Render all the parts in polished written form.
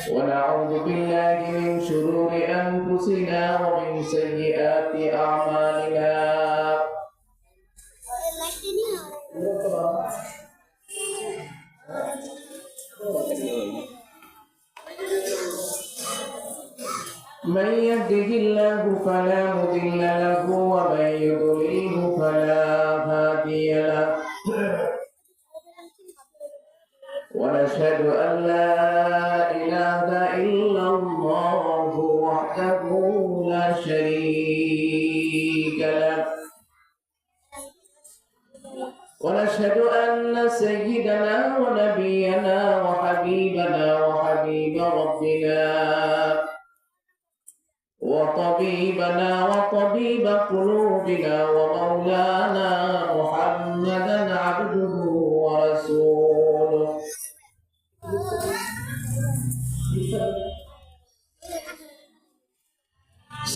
ونعوذ بالله من شرور أنفسنا ومن سيئات أعمالنا. من يهده الله فلا مضل له ومن يضلله فلا هادي له. ونشهد أن لا إله إلا الله وحده لا شريك له. ونشهد أن سيدنا ونبينا وحبيبنا وحبيب ربنا وطبيبنا وطبيب قلوبنا ومولانا محمدا عبده ورسوله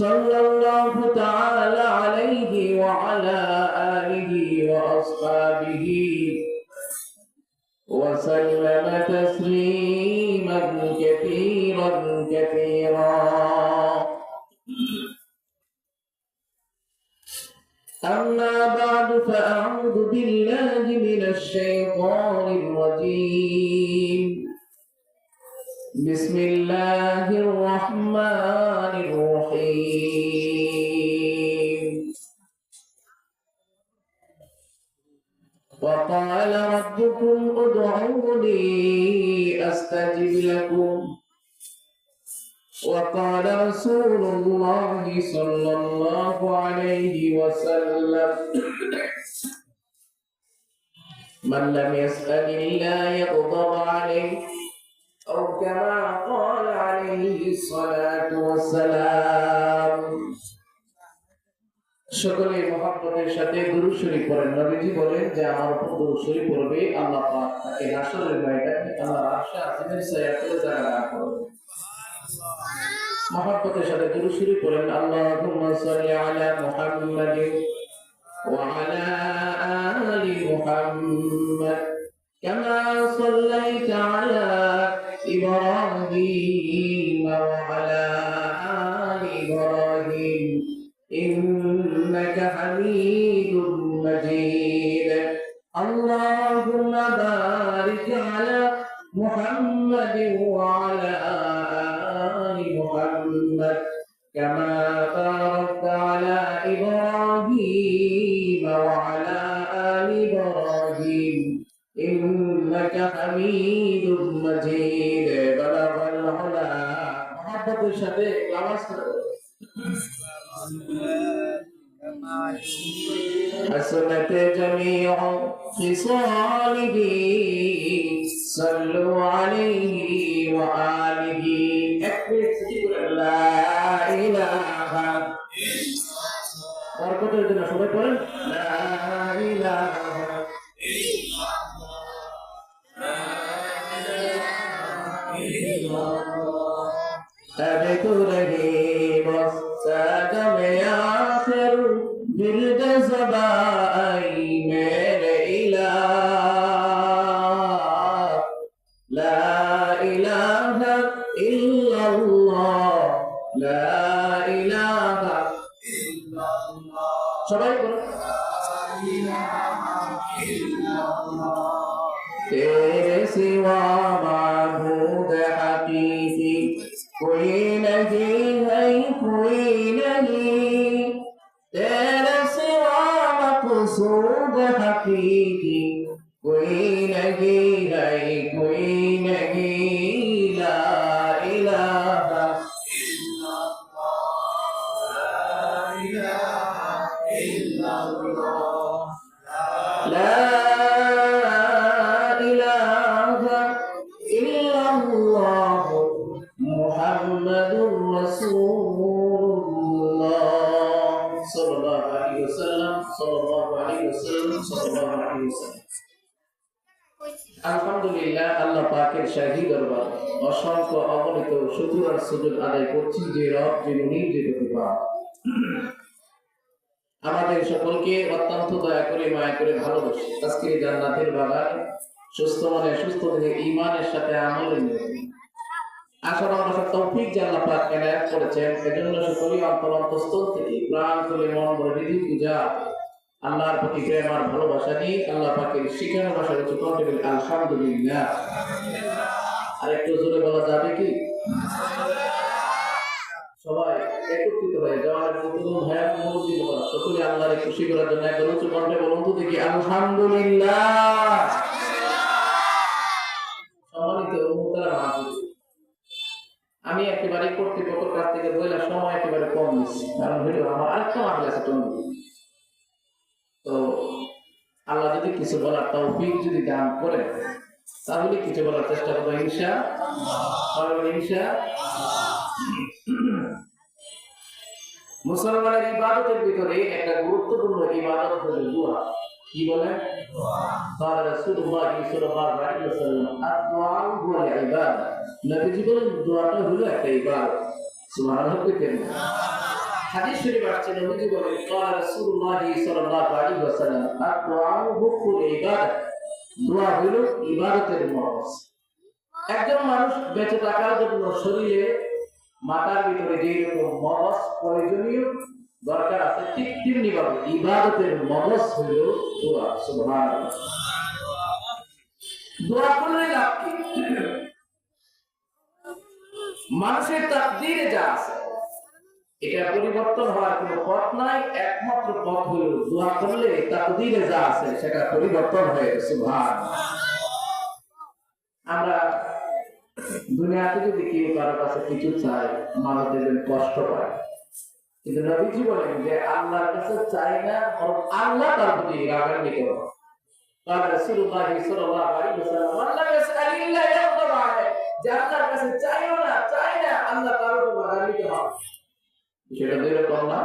صلى الله تعالى عليه وعلى آله وأصحابه وسلم تسليما كثيرا كثيرا. أما بعد فأعوذ بالله من الشيطان الرجيم. بسم الله الرحمن الرحيم. وقال ربكم ادعوني أستجب لكم. وقال رسول الله صلى الله عليه وسلم من لم يسأل الله يغضب عليه أو كما قال عليه الصلاة والسلام. সকলে মহব্বতের সাথে দুরূদ শরীফ পড়েন। নবীজি বলেন যে আমার উপর দুরূদ শরীফ পড়বে আল্লাহ পাক তাকে হাসরের ময়দানে আল্লাহর আরশে আজিমের ছায়াতলে জায়গা দান করবে। মহব্বতের সাথে দুরূদ শরীফ পড়েন। আল্লাহুম্মা সাল্লি আলা মুহাম্মাদিন ওয়া আলা আলি মুহাম্মাদ কামা সাল্লাইতা আলা ইব্রাহিম ওয়া আলা আলি ইব্রাহিম ইন্নাকা হামিদুম মাজিদ। আল্লাহুম্মা বারিক আলা মুহাম্মাদিন ওয়া আলা আলি মুহাম্মাদ কামা বারাকতা আলা ইব্রাহিম ওয়া আলা আলি ইব্রাহিম ইন্নাকা হামিদুম মাজিদ। বালাগাল উলা। মহব্বতের সাথে আওয়াজ করো। حسنت جميع خصاله صلوا عليه وآله. لا إله বরকতের জন্য সবাই পড়েন লা ইলাহা أبت رهيب السادم آخر بالجذب أي मेरे इलाह لا إله إلا الله لا إله إلا الله. সবাই বলুন तेरे सिवा माबूद हकीकी कोई नहीं है कोई नहीं. तेरे सिवा मक़सूद हकीकी कोई नहीं है कोई नहीं. ला इलाहा इल्लल्लाह ला इलाहा इल्लल्लाह मुहम्मदुर रसूलुल्लाह सल्लल्लाहु अलैहि वसल्लम सल्लल्लाहु अलैहि वसल्लम सल्लल्लाहु अलैहि वसल्लम। আলহামদুলিল্লাহ, আল্লাহ পাকের শাহী দরবার অসংখ্য অগণিত শুকর আর সুজুদ আদায় করছি যে রব, যে মুনিব, যে প্রতিপালক আমাদের সকলকে অত্যন্ত দয়া করে মায়া করে ভালোবাসে আজকে জান্নাতের বাগানে সুস্থ মনে সুস্থ দেহে ঈমানের সাথে আমলে নিয়ে আসলে আমরা তৌফিক যে আল্লাহ পাক এনায়েত করেছেন, এজন্য সকলেই অন্তরস্থল থেকে প্রাণ খুলে মন ভরে হৃদয় পূজা আল্লাহর প্রতি প্রেম আর ভালোবাসা নিয়ে আল্লাহ পাকের শিখানো ভাষার উচ্চ কণ্ঠে বলি আলহামদুলিল্লাহ। আর একটু জোরে বলা যাবে কি? সবাই একত্রিত হয়ে যাওয়ার নতুন ভাইয়া মুরব্বী বলা সকলে আল্লাহর খুশি করার জন্য একবার উচ্চ কণ্ঠে বলুন তো দেখি আলহামদুলিল্লাহ। সম্মানিত মুহতারাম হাজির, আমি একেবারে কর্তৃপক্ষের কাছ থেকে বইলা সময় একেবারে কম নিচ্ছি, কারণ হলো আমার আরেকটা মামলা আছে টঙ্গি। তো আল্লাহ যদি কিছু বলার তৌফিক যদি দান করে তাহলে কিছু বলার চেষ্টা করবো ইনশাআল্লাহ। মুসলমানের ইবাদতের ভিতরে একটা গুরুত্বপূর্ণ ইবাদত হলো দোয়া। কি বলে? قال رسول الله صلى الله عليه وسلم الدعاء هو العباده। নবীজি বলেন দোয়াটা হলো একটা ইবাদত। সুবহানাল্লাহ বলতেন। হাদিস শরীফে আছে নবীজি বলেন قال رسول الله صلى الله عليه وسلم الدعاء هو العباده। দোয়া হলো ইবাদতের মগজ। একজন মানুষ বেঁচে থাকার জন্য শরীরে মাথার ভিতরে যে রকম মগজ প্রয়োজনীয় দরকার আছে, ঠিক তেমনি ভাবে ইবাদতের মগজ হইল দোয়া। সুবহানাল্লাহ। দোয়া করলে লাভ কি? মানুষের তাকদীরে যা আছে এটা পরিবর্তন হওয়ার কোনো পথ নাই, একমাত্র পথ হইল দোয়া করলে তাকদীরে যা আছে সেটা পরিবর্তন হয়ে গেছে। সুবহানাল্লাহ। আমরা দুনিয়াতে যদি কেউ কারো কাছে কিছু চাই, মানুষ দেখবেন কষ্ট পায়, কিন্তু নবীজি বলেন যে আল্লাহর কাছে চাই না, বরং আল্লাহ তার প্রতি রাগান্বিত হয়। قال رسول الله صلى الله عليه وسلم من لم يسأل الله يغضب عليه। যে আল্লাহর কাছে চাইও না, চাই না, আল্লাহ তার উপর রাগান্বিত হয়। সেটা ধরে কর না,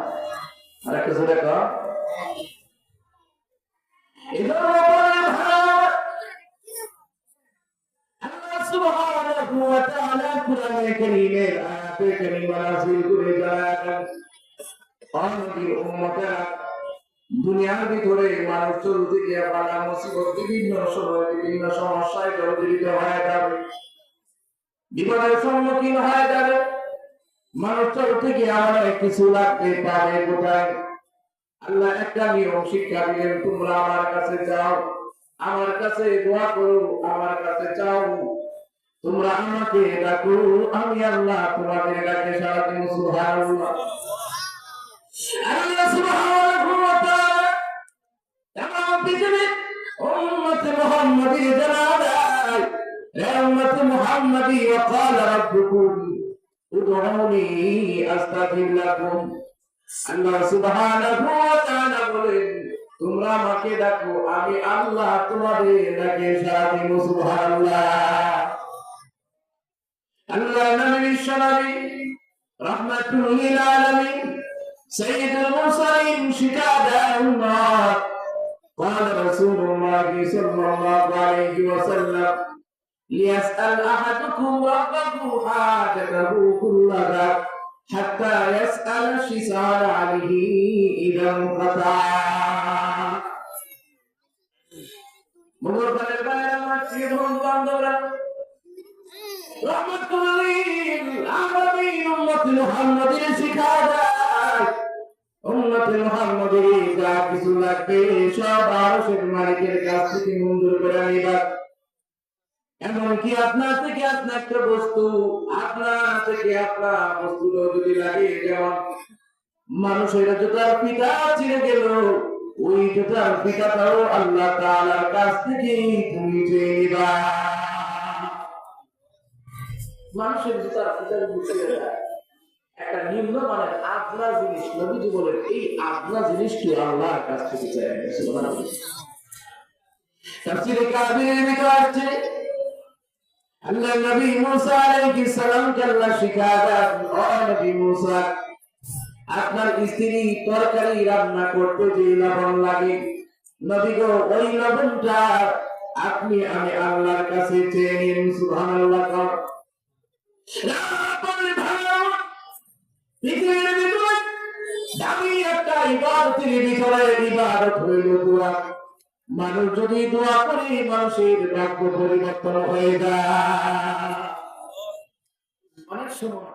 আর একটা জোরে কর। এজন্য বলেন আল্লাহ সুবহানাহু ওয়া তাআলা কুরআনে কারীমের আয়াতে কারীমা নাযিল করে দেন। অনেকের উম্মতেরা দুনিয়ার ভিতরে মানুষ চলতে গিয়ে বালা মুসিবত বিভিন্ন সময় বিভিন্ন সমস্যায় জর্জরিত হয়ে যাবে, বিপদের সম্মুখীন হয়ে যাবে। মানুষ চলতে গিয়ে আমার কিছু লাগবে, পাবে কোথায়? আল্লাহ একটা নিয়ম শিক্ষা দিলেন, তোমরা আমার কাছে চাও, আমার কাছে দোয়া করো, আমার কাছে চাও, তোমরা আমাকে ডাকো, আমি আল্লাহ তোমাদের ডাকে সাড়া দিব। সুবহানাল্লাহ। আল্লাহ সুবহানাহু ওয়া তাআলা তামাম পৃথিবীর উম্মত মুহাম্মাদীর জানায়, হে উম্মত মুহাম্মাদী, ওয়া ক্বালা রাব্বুকুম উদউনি আস্তাজিব লাকুম। আল্লাহ সুবহানাহু ওয়া তাআলা বলেন, তোমরা আমাকে ডাকো, আমি আল্লাহ তোমাদের ডাকে সাড়া দিব। সুবহানাল্লাহ। আল্লাহ নবী বিশ্বনবী রাহমাতুল লিল আলামিন سيد المرسلين شكادا النار قال رسول الله صلى الله عليه وسلم ليسأل أحدكم ربه حاجته كلها حتى يسأل الشسال عليه إذا انقطع. مغرفة البيان مسجد بندرة رحمة للعالمين أمة محمد شكادا উম্মতে মুহাম্মাদের যা কিছু লাগবে সব আরশের মালিকের কাছ থেকে মঞ্জুর করে নিবা। এমনকি আপনার থেকে আপনার একটা বস্তু, আপনার থেকে আপনার বস্তুটা যদি লাগে, যেমন মানুষের জুতার ফিতা ছিঁড়ে গেল, ওই জুতার ফিতাটাও আল্লাহ তাআলার কাছ থেকে তুমি চেয়ে নিবা। মানুষের জুতার ফিতা ছিঁড়ে যায়, একটা নিম্নমানের আদলা জিনিস, নবীজি বলেন এই আদলা জিনিসটি আল্লাহর কাছ থেকে চাই। সুবহানাল্লাহ। তাফসীরে কাবীরের ভিতরে আছে আল্লাহ নবী মুসা আলাইহিস সালামকে আল্লাহ শিখায়া দেন, ও নবী মুসা, আপনার স্ত্রী তরকারি রান্না করতে যে লবণ লাগে, নবী গো ওই লবণটা আপনি আমি আল্লাহর কাছে চেয়ে নিন। সুবহানাল্লাহ। পৃথিবীর ভিতরে দামি একটা ইবাদতের ভিতরে ইবাদত হইল দোয়া। মানুষ যদি দোয়া করে মানুষের ভাগ্য পরিবর্তন হয়ে যায়। সময়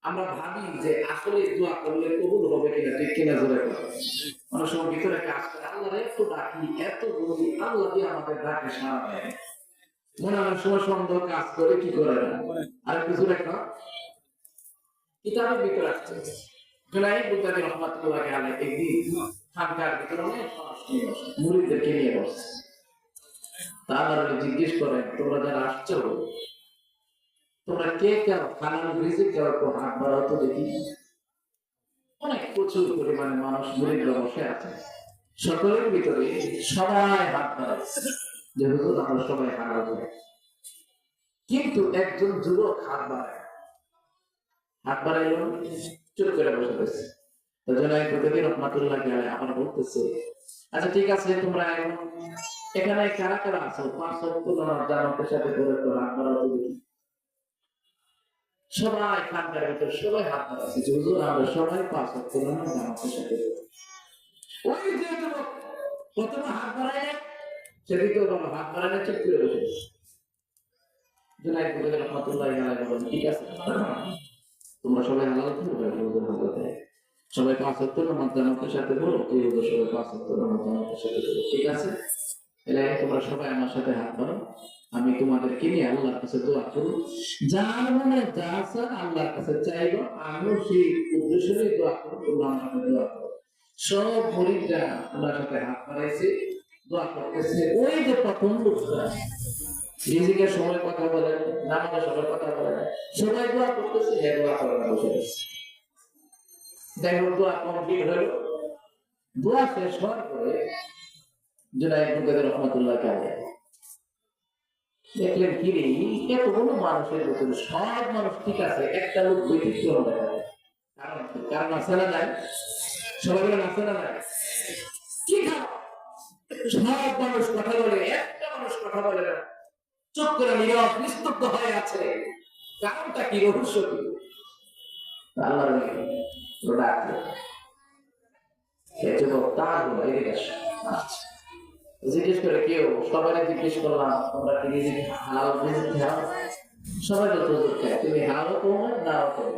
আমরা ভাবি যে আসলে দোয়া করলে কবুল হবে কিনা, ঠিক কিনা জোরে করে। অনেক সময় ভিতরে কাজ করে, আল্লাহ এত ডাকি এত বলি, আল্লাহ দিয়ে আমাদের ডাকে সাড়া দেয়। মনে অনেক সময় সন্দেহ কাজ করে, কি করে না। আর কিছু একটা কিতাবের ভিতরে আসছে, জুনাইদ বুগদাদি রহমাতুল্লাহ আলাইহি একদিন খানকার ভিতরে অনেক মুরিদদেরকে নিয়ে বসছে। তারা জিজ্ঞেস করেন, তোমরা যারা আসছো তোমরা কে কেউ খানার রিজিক কেউ একটু হাত বাড়াও তো দেখি। অনেক প্রচুর পরিমাণে মানুষ মুরিদরা বসে আছে, সকলের ভিতরে সবাই হাত বাড়াচ্ছে যে হুজুর আমরা সবাই হারাল করি। কিন্তু একজন যুবক হাত বাড়াইল, চুপ করে বসে রয়েছে। জুনাইদ বুগদাদি রহমাতুল্লাহ আলাইহি আমার বলতেছে, আচ্ছা ঠিক আছে, তোমরা এখানে কারা কারা আছো 5 ওয়াক্ত নামাজ জামাতের সাথে করে তো হাত বাড়াও তো দেখি। সবাই খানকার ভিতরে সবাই হাত বাড়াচ্ছে যে হুজুর আমরা সবাই 5 ওয়াক্ত নামাজ জামাতের সাথে করি। ওই যে যুবক প্রথমে হাত বাড়ায় সেদিকে হাত বাড়ায় চুপ করে বসে রয়েছে। জুনাইদ বুগদাদি রহমাতুল্লাহ আলাইহি বলেন, ঠিক আছে তোমরা সবাই হালাল করবে, হুজুর হালাল, সবাই 5 ওয়াক্ত নামাজ জামাতের সাথে পড়ো, এই হুজুর সবাই 5 ওয়াক্ত নামাজ জামাতের সাথে পড়ো, ঠিক আছে? তাহলে তোমরা সবাই আমার সাথে হাত বাড়াও, আমি তোমাদেরকে নিয়ে আল্লাহর কাছে দোয়া করব, যার মনে যা আছে আল্লাহর কাছে চাইবো, আমিও সেই উদ্দেশ্যে দোয়া করব, তোমরা আমার সাথে দোয়া করো। সব মুরিদরা আল্লাহর সাথে হাত বাড়াইছে, দোয়া করতেছে। ওই যে প্রথম লোকটা রিজিকের সময় কথা বলে, নামাজের সময় কথা বলে, সবাই দোয়া করতেছে, হে দোয়া করে না বসে আছে। দেখো দোয়া কমপ্লিট হলো, দোয়া শেষ হওয়ার পরে জুনাইদ বুগদাদি রহমাতুল্লাহ আলাইহি দেখলেন কি রে, এতগুলো মানুষের ভিতরে সব মানুষ ঠিক আছে, একটা লোক ব্যতিক্রম দেখা যায়। কারণ আছে না নাই, সবাই আছে না নাই, কি কারণ? সব মানুষ কথা বলে, একটা মানুষ কথা বলে না, চুপ করে নীরব নিস্তব্ধ হয়ে আছে। কারণটা কি, রহস্য কি? আল্লাহর ডাকলো, যুবক তার হলো এদিকে আচ্ছা জিজ্ঞেস করে কেউ, সবাই জিজ্ঞেস করলাম তোমরা কি রিজিক হালাল রিজিক খাও? সবাই তো হুজুর খায়, তুমি হালাল করো নাও করো।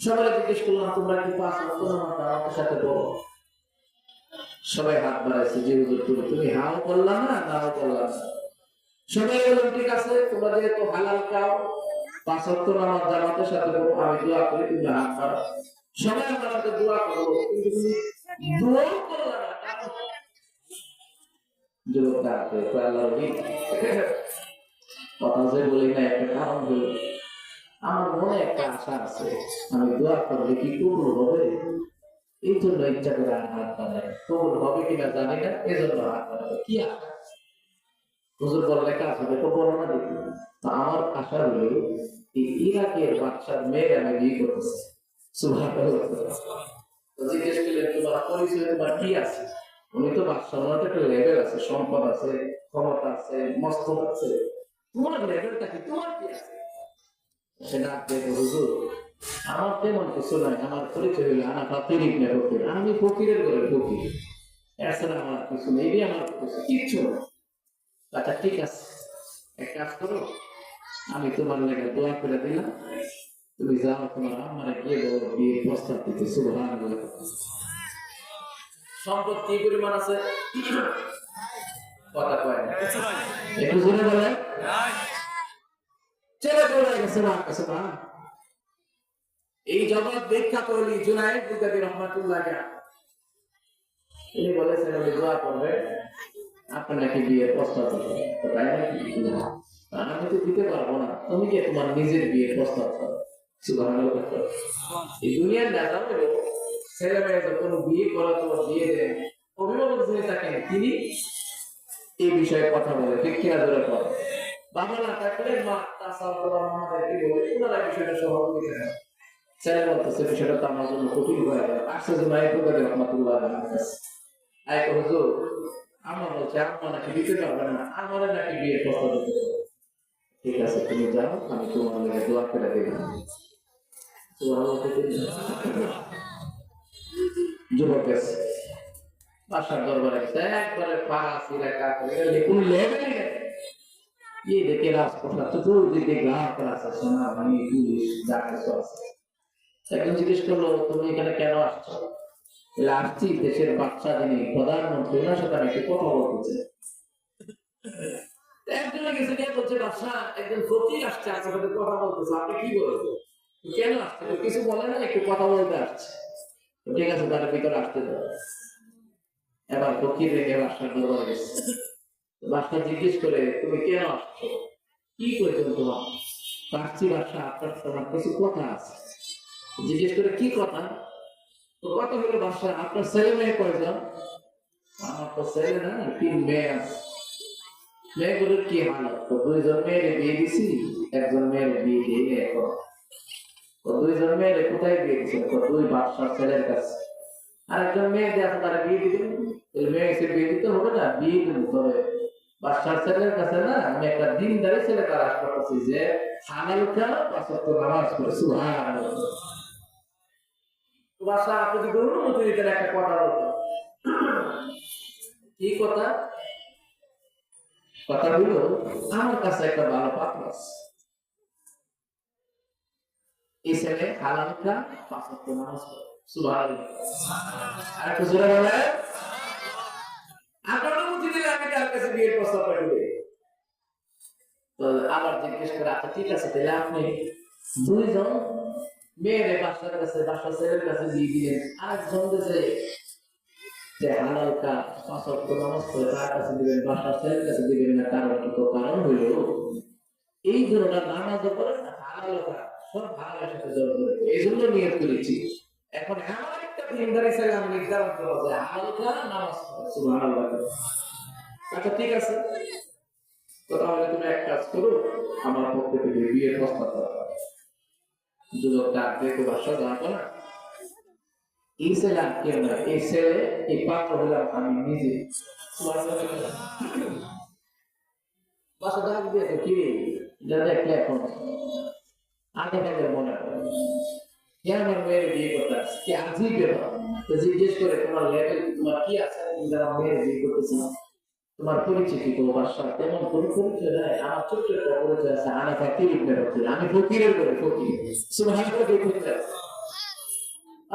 সবাই জিজ্ঞেস করলাম তোমরা কি 5 ওয়াক্ত নামাজ জামাতের সাথে পড়ো? সবাই হাত বাড়াইছে, যে হুজুর তুমি হাও করলা না নাও করলা না। সবাই বললাম ঠিক আছে, তোমরা যেহেতু হালাল খাও 5 ওয়াক্ত নামাজ জামাতের সাথে পড়ো, আমি দোয়া করি তুমি হাত বাড়াও। সবাই আমার সাথে দোয়া করো, কিন্তু তুমি দোয়া করলা না। কথা যে বলি না, একটা কারণ হলো আমার মনে একটা আশা আছে, আমি দোয়া করলে কি কবুল হবে, এই জন্য ইচ্ছা করে হাত বাড়াই। কবুল হবে কিনা জানি না, এই জন্য হাত বাড়াই। কি আশা? হুজুর বললে কাজ হবে তো বলো না দেখি। আমার আশা হলো এই ইরাকের বাদশার মেয়ের আমি বিয়ে করতেছি। সুবহানাল্লাহ। জিজ্ঞেস করলেন তোমার পরিচয়, তোমার কি আছে? উনি তো বাদশাহ, ওনার একটা লেভেল আছে, সম্পদ আছে, ক্ষমতা আছে, মস্তক আছে, তোমার লেভেলটা কি, তোমার কি আছে? সে ডাক দেখে, হুজুর আমার তেমন কিছু নয়, আমার পরিচয় হলো আনা ফাকির ইবনে ফকির, আমি ফকিরের ঘরে ফকির, এছাড়া আমার কিছু নেই, আমার কিচ্ছু না। আচ্ছা ঠিক আছে, এক কাজ করো, আমি তোমার লেগে দোয়া করে দিলাম, তুমি যাও তোমার আমার গিয়ে বিয়ের প্রস্তাব দিতে। সুবহানাল্লাহ। সম্পদ কি পরিমাণ আছে কথা কয় না, একটু জোরে বলেন। ছেলে চলে গেছে মার কাছে। মা এই জগৎ বিখ্যাত হলি জুনাইদ বুগদাদি রহমাতুল্লাহ আলাইহি, উনি বলেছেন উনি দোয়া করবে আপনার নাকি বিয়ের প্রস্তাব দিবে। তাই নাকি? আমি তো দিতে পারবো না, তুমি কি তোমার নিজের বিয়ের প্রস্তাব করো। সুবহানাল্লাহ। এই দুনিয়ার নেতা হলো ছেলে মেয়ে যখন বিয়ে করা তো বিয়ে দেন, অভিভাবক যিনি থাকেন তিনি এই বিষয়ে কথা বলে, ঠিক কিনা ধরে পড়ে। বাবা না থাকলে মা তাছাড়া আমাদেরকে বলে, ওনারা বিষয়টা সহযোগিতা নেয়। ছেলে বলতেছে বিষয়টা তো আমার জন্য কঠিন হয়ে গেল। আসছে জুনাইদ বুগদাদি রহমাতুল্লাহ আলাইহি আয় হুজুর, আমরা বলছি আম্মা নাকি দিতে পারবে না, আমার নাকি বিয়ের প্রস্তাব দিতে হবে। ঠিক আছে তুমি যাও, আমি তোমার লেগে দোয়া করে দিলাম। যুবক গেছে বাসার দরবারে গেছে, একবারে পাঁচ কোন লেভেলে গেছে, ये দেখে রাজপ্রসাদ চতুর্দিকে গ্রাহক আছে, সেনাবাহিনী, পুলিশ, যা কিছু আছে। একজন জিজ্ঞেস করলো, তুমি এখানে কেন আসছো? বলে, আসছি দেশের বাচ্চা যিনি প্রধানমন্ত্রী, ওনার সাথে আমি একটু কথা বলতে চাই। একজনে গেছে গিয়ে বলছে, বাদশা একজন ফকির আসছে, আপনার সাথে কথা বলতেছে, আপনি কি বলছেন? কেন আসছে? কিছু বলে না, একটু কথা বলতে আসছে। ঠিক আছে, তার ভিতরে আসতে দাও। এবার ফকির রেখে বাদশার দরবারে গেছে। বাদশা জিজ্ঞেস করে, তুমি কেন আসছো, কি প্রয়োজন তোমার? আসছি বাদশা, আপনার তোমার কিছু কথা আছে। জিজ্ঞেস করে, কি কথা? তো কথা হলো, বাদশা আপনার ছেলে মেয়ে কয়জন? আমার তো ছেলে না, 3 মেয়ে আছে। মেয়েগুলোর কি হালত? তো 2জন মেয়েরে বিয়ে দিছি, একজন মেয়েরে বিয়ে দিয়ে এখন। তো 2জন মেয়েরে কোথায় বিয়ে দিচ্ছে? তো 2 বাদশার ছেলের কাছে। আর একজন মেয়ে যে আছে তারা বিয়ে দিবেন, মেয়ে এসে বিয়ে দিতে হবে না, বিয়ে দিব। তবে বাদশার ছেলের কাছে না, আমি একটা দিনদারি ছেলে তালাশ করতেছি যে হালাল খেলা, 5 ওয়াক্ত নামাজ পড়ে। সুবহানাল্লাহ। তো বাদশা আপনি যদি অনুমতি দিতেন একটা কথা বলতেন। কি কথা? কথা হলো, আমার কাছে একটা ভালো পাত্র আছে, এই ছেলে হালাল খা, 5 ওয়াক্ত নামাজ পড়ে। সুবহানাল্লাহ। আর একটু জোরে বলেন। আপনার অনুমতি দিলে আমি তার কাছে বিয়ের প্রস্তাব পাঠাবো। তো আবার জিজ্ঞেস করে, আচ্ছা ঠিক আছে, তাহলে আপনি 2জন মেয়ের বাসার কাছে, বাসার ছেলের কাছে বিয়ে দিলেন, আরেকজন যে হালাল কাজ 5 ওয়াক্ত নামাজ পড়ে তার কাছে দিবেন, বাসার ছেলের কাছে দিবেন না। কারণ কি? তো কারণ হইল এই জোড়াটা নামাজও পড়ে না, হালাল কাজ সব হালালের সাথে জড়িত, এই জন্য নিয়ত করেছি। এখন এমন একটা দিনদারি ছেলে আমি নির্ধারণ করবো যে হালাল কাজ নামাজ পড়ে। সুবহানাল্লাহ। আচ্ছা ঠিক আছে, তো তাহলে তুমি এক কাজ করো, আমার পক্ষে থেকে বিয়ের প্রস্তাব করো। যুবক ডাক দেখে বাসা জানতো না, এই ছেলে আর কেউ না, এই ছেলে, এই পাত্র হলাম আমি নিজে। বাসা ডাক দিয়েছে, কি যা দেখলে এখন আগে থেকে মনে করে আমার মেয়ের বিয়ে করতে আসছে, কি আজই বের তো জিজ্ঞেস করে, তোমার লেভেল, তোমার কি আছে, তুমি যারা মেয়ের বিয়ে করতেছ, তোমার পরিচিতি তো বাসা তেমন কোনো পরিচয় নাই। আমার ছোট্ট একটা পরিচয় আছে, আনা ফকির ইবনে ফকির, আমি ফকিরের করে ফকির। সুবহানাল্লাহ। দেখতে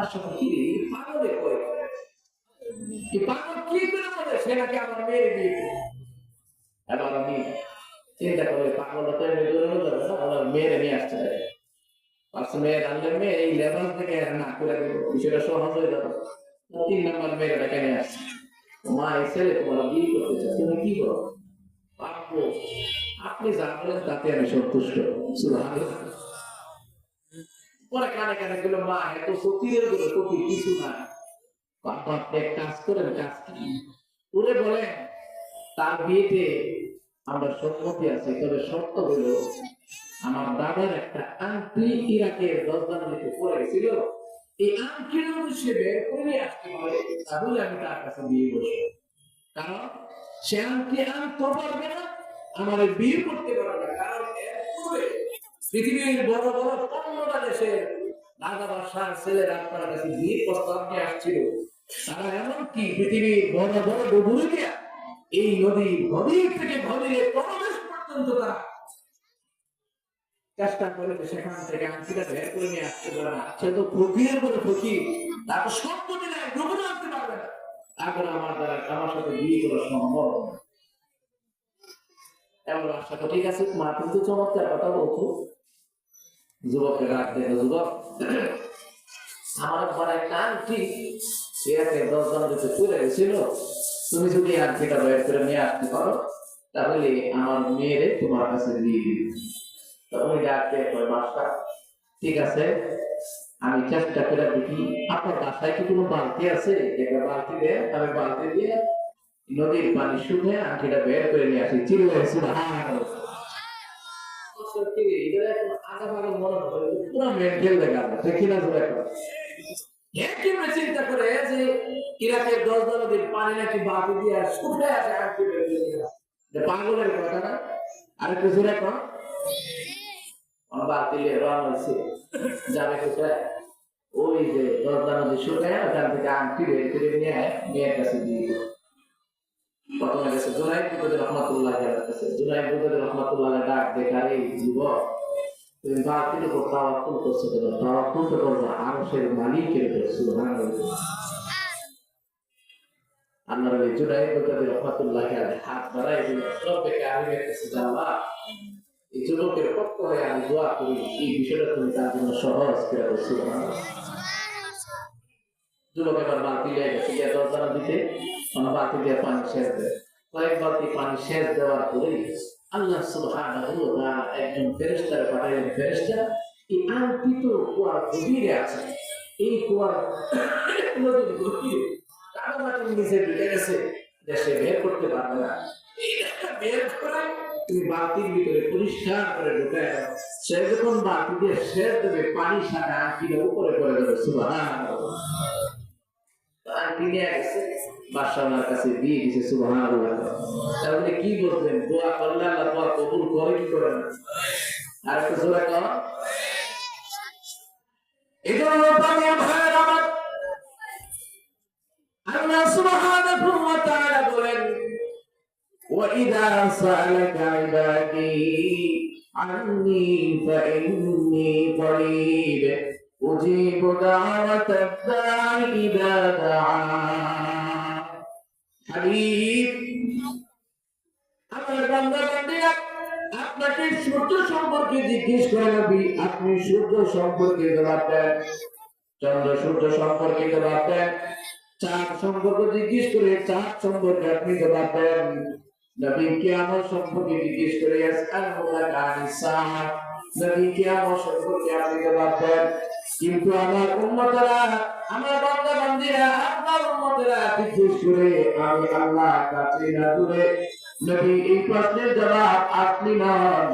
আচ্ছা, ফকির পাগলে কই, কি পাগল কি করে বলে সে নাকি আমার মেয়ের বিয়ে করবে? এবার আমি চিন্তা করে, পাগলটা তো এমনি দূরে যাবে না, আমার মেয়ের নিয়ে আসতে হবে। পাঁচটা মেয়ের আনলে মেয়ে এই লেভেল থেকে না করে দেবো, বিষয়টা সহজ হয়ে যাবে। 3 নম্বর মেয়েটাকে নিয়ে আসছে, মা এই ছেলে তোমার বিয়ে করতে চায়, তুমি কি করো? পারবো, আপনি যা বলেন তাতে আমি সন্তুষ্ট। সুবহানাল্লাহ। পরে কানে কানে গেল, মা এত ফকিরের করে ফকির কিছু না, আপনি এক কাজ করেন, কাজ কি? ওরে বলেন তার বিয়েতে আমরা সম্মতি আছে, তবে শর্ত হলো আমার দাদার একটা আংটি ইরাকের রাজধানীতে পড়ে গেছিল, এই আংটির সে বের করে আসতে পারে, তাহলে আমি তার কাছে বিয়ে বসবো। কারণ সে আংটি আনতে পারবে না, আমার বিয়ে করতে পারবে না। কারণ এরপরে পৃথিবীর বড় বড় 15টা দেশের রাজা বাদশার ছেলেরা আপনার কাছে বিয়ের প্রস্তাব নিয়ে আসছিল। তারা এমনকি পৃথিবীর বড় বড় ডুবুরিয়া এই নদীর গভীর থেকে গভীরে প্রবেশ পর্যন্ত তারা চেষ্টা করে, সেখান থেকে আংটিটা বের করে নিয়ে আসতে পারে না। সে তো ফকিরের বলে ফকির, তারপর সম্পত্তি নেয়, ডুবুরে আনতে পারবে না। তারপরে আমার দ্বারা আমার সাথে বিয়ে করা সম্ভব। এমন আশা তো ঠিক আছে, মা কিন্তু চমৎকার কথা বলছো। যুবকের রাত দেখো, যুবক আমার ঘর একটা আংটি এরাকে 10 জন যদি চলে গেছিল, তুমি যদি আংটিটা বের করে নিয়ে আসতে পারো, তাহলে আমার মেয়েরে তোমার কাছে দিয়ে দিবে। তখন ডাকতে কয়, বাদশা ঠিক আছে, আমি চেষ্টা করে দেখি, আপনার বাসায় কি কোনো বালতি আছে? একটা বালতি দেয়, আমি বালতি দিয়ে নদীর পানি শুনে আংটিটা বের করে নিয়ে আসি। চিল্লায় সুবহানাল্লাহ। সত্যি এটা এখন আগা ভাগে মনে হয় পুরো মেন্টাল দেখা যায়, ঠিক না? জোরে কথা কিভাবে চিন্তা করে যে ইরাকের 10 নদীর পানি নাকি বালতি দিয়ে শুনে আসে আংটি বের করে নিয়ে আসে, পাগলের কথা না? আরেকটু জোরে কথা, বালতি নিয়ে রওনা হয়েছে, যাবে কোথায়? ওই যে 10 নদী শুনে ওখান থেকে আংটি বের করে নিয়ে মেয়ের কাছে দিয়ে দিল। প্রথমে গেছে জুনাইদ বুগদাদি রহমাতুল্লাহ আলাইহির কাছে। জুনাইদ বুগদাদি রহমাতুল্লাহ আলাইহি ডাক দেখারে যুবক, তুমি বাতিল উপর তাওয়াক্কুল করছো কেন? তাওয়াক্কুল তো করবে আরশের মালিকের উপর। সুবহানাল্লাহ। আল্লাহর ওলি জুনাইদ বুগদাদি রহমাতুল্লাহ আলাইহি হাত বাড়ায় দিলেন, রব্বে কারিমের কাছে, আল্লাহ এই যুবকের পক্ষ হয়ে আমি দোয়া করি, এই বিষয়টা তুমি তার জন্য সহজ করে দাও। সুবহানাল্লাহ। যুবক এবার বালতি নিয়ে গেছে, গিয়ে দরজা দিতে বালতি দিয়ে পানি সেচ দেয়। কয়েক বালতি পানি সেচ দেওয়ার পরে আল্লাহ সুবহানাহু ওয়া তাআলা একজন ফেরেশতাকে পাঠালেন। ফেরেশতা এই আলোকিত কুয়ার গভীরে আছে, এই কুয়ার নদীর গভীরে কাদামাটির নিচে ঢুকে গেছে, দেশে বের করতে পারবে না। বের করে তুমি বালতির ভিতরে পরিষ্কার করে ঢুকে দাও। সে যখন বালতি দিয়ে সেচ দেবে, পানি সাথে আঁকিটা উপরে করে দেবে। সুবহানাল্লাহ। বাদশাহর কাছে দিয়ে দিয়েছে। সুবহানাল্লাহ। তাহলে কি বলতেন? দোয়া করলে আল্লাহ দোয়া কবুল করে কি করে না? আর একটু জোরে কর। এজন্য আমি ভাইয়ের আমার আল্লাহ সুবহানাহু ওয়া তাআলা বলেন, ওয়া ইযা সাআলাকা ইবাদি আন্নী ফাইন্নী করিব উজিবু দাওয়াতাদ দাঈ ইযা দাআন। হাবিব, আমার বান্দা-বান্দীরা আপনাকে সূর্য সম্পর্কে জিজ্ঞেস করে, নবী আপনি সূর্য সম্পর্কে জবাব দেন, চন্দ্র সূর্য সম্পর্কে জবাব দেন, চাঁদ সম্পর্কে জিজ্ঞেস করে চাঁদ সম্পর্কে আপনি জবাব দেন, নবী কিয়ামত সম্পর্কে জিজ্ঞেস করে ইয়াসআলুনাকা আনিস সাআহ, নবী কিয়ামত সম্পর্কে আপনি জবাব দেন। কিন্তু আমার উম্মতরা, আমার বান্দা-বান্দীরা, আপনার উম্মতরা জিজ্ঞেস করে আমি আল্লাহ কাছে না দূরে। নবী এই প্রশ্নের জবাব আপনি নন,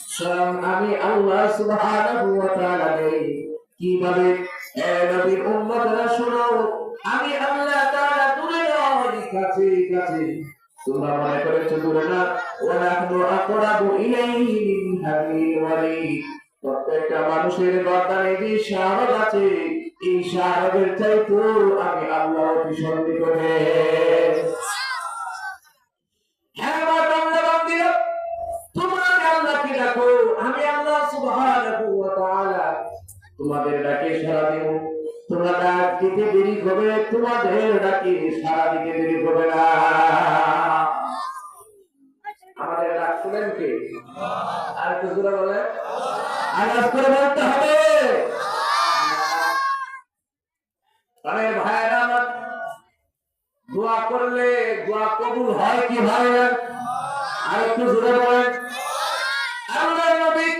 স্বয়ং আমি আল্লাহ সুবহানাহু ওয়া তাআলা দেই। কিভাবে? এ নবীর উম্মতরা শুনো, আমি আল্লাহ তাআলা দূরে নয়, কাছে কাছে। তোমরা মনে করেছো দূরে না, ওয়া নাহনু আকরাবু ইলাইহি মিন হাবিল ওয়ারিদ। প্রত্যেকটা মানুষের গর্দানে যে শাহরগ আছে, এই শাহরগের চাইতেও আমি আল্লাহ ভীষণ নিকটে। হ্যাঁ আমার বান্দা-বান্দীরা, তোমরা আল্লাহকে ডাকো, আমি আল্লাহ সুবহানাহু ওয়া তাআলা তোমাদের ডাকে সাড়া দেব। তোমরা ডাক দিতে দেরি হবে, তোমাদের ডাকে সাড়া দিতে দেরি হবে না। আমাদের ডাক শুনেন কে? আর একটু জোরে বলে, আওয়াজ করে বলতে হবে। আরে ভাইরা আমার, দোয়া করলে দোয়া কবুল হয় কি হয় না? আর একটু জোরে বলেন। আল্লাহর নবী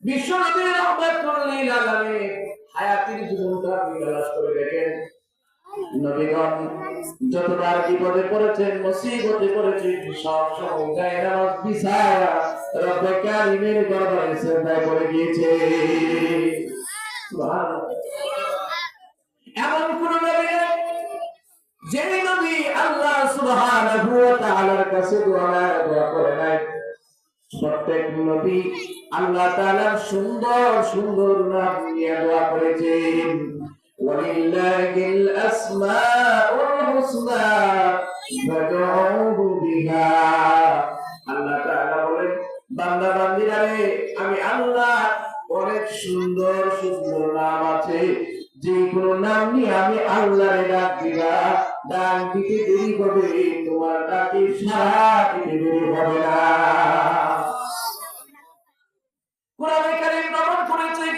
বিশ্ব নবী রাহমাতুল লিল আলামিন হায়াতের জীবনটা বিলাস করে দেখেন। নবীগণ যতবার বিপদে পড়েছেন, মুসিবতে পড়েছেন, সব সময় যায় নামাজ বিছায়া রব্বে কারিমের দরবারে সিজদায় পড়ে গিয়েছে। সুবহানাল্লাহ। এমন কোন নবী নেই যে নবী আল্লাহ সুবহানাহু ওয়া তাআলার কাছে দোয়া করে নাই। প্রত্যেক নবী আল্লাহ তাআলার সুন্দর সুন্দর নাম নিয়ে দোয়া করেছেন। ওয়ালিল্লাহিল আসমাউল হুসনা ফাদউহু বিহা। আল্লাহ তাআলা বলেন, বান্দা বান্দীরা রে, আমি আল্লাহ অনেক সুন্দর সুন্দর নাম আছে, যে কোনো নাম নিয়ে আমি আল্লাহরে ডাক দিবা, ডাক দিতে দেরি হবে, তোমার ডাকে সাড়া দিতে দেরি হবে না। কোরআনে কারীম প্রমাণ করেছে,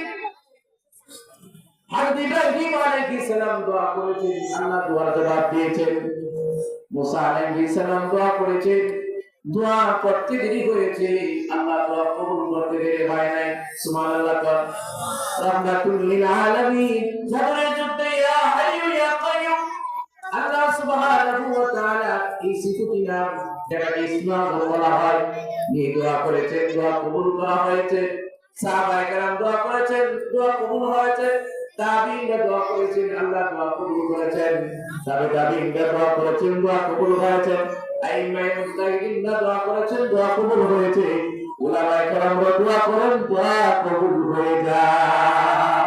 হযরত ইব্রাহিম আলাইহিস সালাম দোয়া করেছেন, আল্লাহ দোয়ার জবাব দিয়েছেন। মুসা আলাইহিস সালাম দোয়া করেছেন, দোয়া করতে দেরি হয়েছে, আল্লাহ দোয়া কবুল করতে দেরি হয় নাই। সুবহানাল্লাহ। রাহমাতুল লিল আলামিন বদরের যুদ্ধে ইয়া হাইয়ু ইয়া কাইয়ুম আল্লাহ সুবহানাহু ওয়া তাআলা এই সিফাতি নাম যেটাকে ইসমা বলা হয় নিয়ে দোয়া করেছেন, দোয়া কবুল করা হয়েছে। সাহাবায়ে কেরাম দোয়া করেছেন, দোয়া কবুল হয়েছে। তাবিঈনরা দোয়া করেছেন, আল্লাহ দোয়া কবুল করেছেন। তাবিঈনরা দোয়া করেছেন, দোয়া কবুল হয়েছে। আইমায়ে মুজতাহিদিনরা দোয়া করেছেন, দোয়া কবুল হয়েছে। উলামায়ে কেরামরা দোয়া করেন, দোয়া কবুল হয়ে যায়।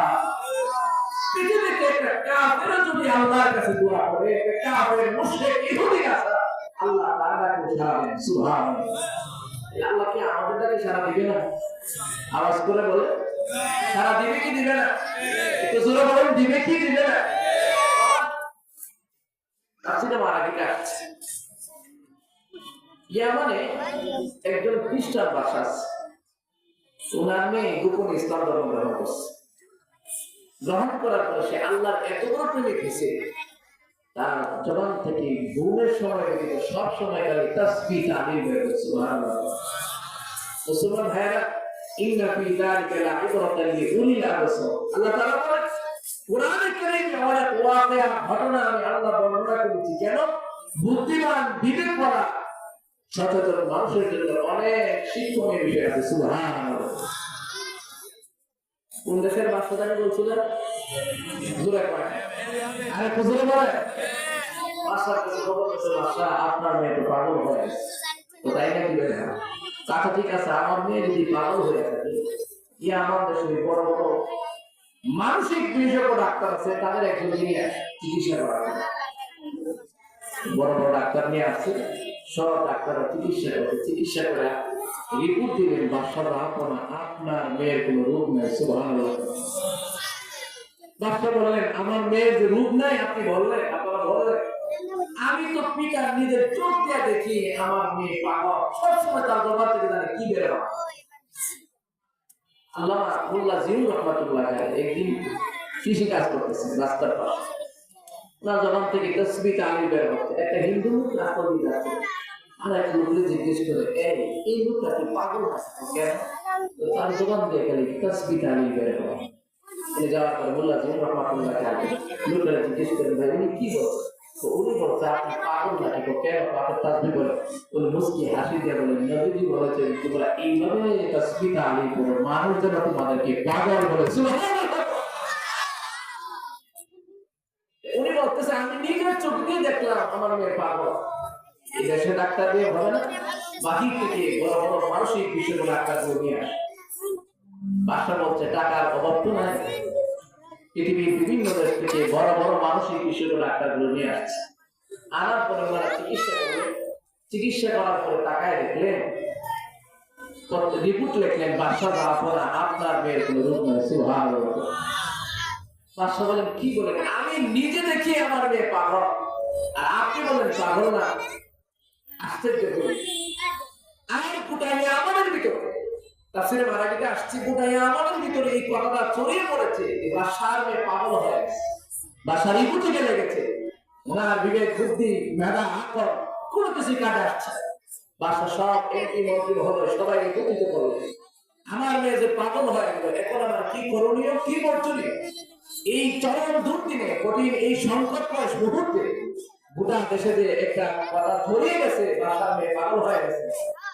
পৃথিবীতে একটা কাফের যদি আল্লাহর কাছে দোয়া করে, একটা কাফের মুশরিক ইহুদি আছে, আল্লাহ সুবহানাল্লাহ। আল্লাহ কি আমাদেরটাকে সারা দিবে না? আওয়াজ করে বলে সারা দিবে কি দিবে না? একটু জোরে বলেন, দিবে কি দিবে না? তাফসীরে মারা কি কাটছে ইয়ামানে একজন খ্রিস্টান বাদশা আছে। ওনার মেয়ে গোপন ইসলাম ধর্ম গ্রহণ করছে। গ্রহণ করার পরে সে আল্লাহর এত বড় প্রেমে গেছে, তার জবান থেকে ঘুমের সময় ব্যতীত সব সময় খালি তাসবিহ তাহলিল বের হচ্ছে। সুবহানাল্লাহ। মুসলমান ভাইরা, ইন্না ফি যালিকা লাইবরাতান লিউলিল আবসার। আল্লাহ তাআলা বলেন কোরআনে কারীমে অনেক ওয়াকিয়া ঘটনা আমি আল্লাহ বর্ণনা করেছি। কেন? বুদ্ধিমান বিবেকওয়ালা সচেতন মানুষের জন্য অনেক শিক্ষণীয় বিষয় আছে। সুবহানাল্লাহ। কোন দেশের বাদশা বলছিলেন? জোরে কয় আরে কুজুরে বলে বাদশার কাছে খবর পেয়েছে, বাদশা আপনার মেয়ে তো পাগল হয়ে গেছে। তো তাই নাকি বলে আচ্ছা ঠিক আছে, আমার মেয়ে যদি পাগল হয়ে থাকে, ইয়ে আমার দেশে বড় বড় মানসিক বিশেষজ্ঞ ডাক্তার আছে, তাদের একজন নিয়ে চিকিৎসা করা। বড় বড় ডাক্তার নিয়ে আসছে, সব ডাক্তাররা চিকিৎসা করে রিপোর্ট দিলেন, বাদশার আপনা আপনার মেয়ের কোনো রোগ নেই। সুবহানাল্লাহ। বাদশা বললেন আমার মেয়ের যে রোগ নাই আপনি বললেন, আপনারা বললেন, আমি তো পিতা নিজের চোখ দিয়ে দেখি আমার মেয়ে পাগল, সবসময় তার জবান থেকে জানে কি বের হয়। আল্লামা মোল্লা জিয়াউর রহমাতুল্লাহ একদিন কৃষি কাজ করতেছেন রাস্তার পাশে, ওনার জবান থেকে তাসবিহ তাহলিল বের হচ্ছে। একটা হিন্দু লোক রাস্তা দিয়ে যাচ্ছে, আর এক লোককে জিজ্ঞেস করে এই লোকটা কি পাগল আছে কেন? তার জবান দিয়ে খালি তাসবিহ তাহলিল বের হয়। যাওয়ার পরে মোল্লা জিয়াউর রহমাতুল্লাহ লোকটা জিজ্ঞেস করেন ভাই উনি কি বলছে? তো উনি বলছে আপনি পাগল নাকি? কেন আপনি তাসবিহ করে? উনি মুস্কি হাসি দিয়ে বলেন নবীজি বলেছেন তোমরা এইভাবে তাসবিহ তাহলিল করো, মানুষ যেন তোমাদেরকে পাগল বলে। সুবহানাল্লাহ। উনি বলতেছে আমি নিজের চোখ দিয়ে দেখলাম আমার মেয়ে পাগল। এই দেশে ডাক্তার দিয়ে হবে না, বাহির থেকে বড় বড় মানসিক বিশেষজ্ঞ ডাক্তার নিয়ে আসে। বাদশা বলছে টাকার অভাব তো নাই, পৃথিবীর বিভিন্ন দেশ থেকে বড় বড় মানসিক বিশেষজ্ঞ ডাক্তার নিয়ে আসছে। আনার পরে ওনারা চিকিৎসা করার পরে তাকায় দেখলেন, রিপোর্ট লিখলেন বাদশা আপনা আপনার মেয়ের কোনো রোগ নেই। সুবহানাল্লাহ। বাদশা বলেন কি বলেন? আমি নিজে দেখি আমার মেয়ে পাগল, আর আপনি বলেন পাগল না? আশ্চর্য করি আমি কুটাইয়া আমাদের ভিতরে তাফসীরে মারাকিতে আসছে, কুটাইয়া আমাদের ভিতরে এই কথাটা ছড়িয়ে পড়েছে যে বাদশার মেয়ে পাগল হয়ে গেছে, বাদশার রিপোর্টে গেলে গেছে, ওনার বিবেক বুদ্ধি মেধা আকল কোনো কিছু কাজে আসছে। বাদশা সব এমপি মন্ত্রী হলো সবাই একত্রিত করলো, আমার মেয়ে যে পাগল হয়ে গেল, এখন আমার কি করণীয়, কি বর্জনীয়? এই চরম দুর্দিনে, কঠিন এই সংকটময় মুহূর্তে গোটা দেশে যে একটা কথা ছড়িয়ে গেছে বাদশার মেয়ে পাগল হয়ে গেছে,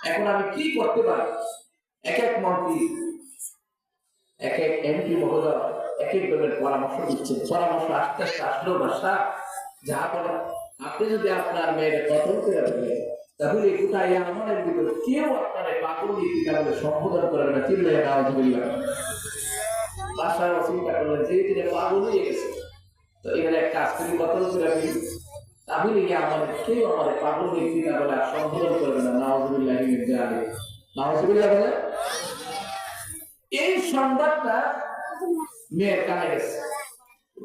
এখন আমি কি করতে পারি? এক এক মন্ত্রী এক এক এমপি মহোদয় এক এক ধরনের পরামর্শ দিচ্ছে। পরামর্শ আস্তে আস্তে আসলেও বাদশা যা বলে, আপনি যদি আপনার মেয়ের কতল করে ফেলেন তাহলে গোটাই আমাদের ভিতরে কেউ আপনার পাগল নীতিটা বলে সম্বোধন করবে না। চিল্লাইয়া নাউযুবিল্লাহ। বাদশা চিন্তা করলেন যে তিনি পাগল হয়ে গেছে, তো এখানে একটা আস্তে কতল করে ফেলি, তাহলে আমাদের কেউ আমাদের পাগল নীতিটা বলে আর সম্বোধন করবে না। নাউযুবিল্লাহ মিন যালিক। নাউযুবিল্লাহ বলে এই সংবাদটা মেয়ের কানে গেছে।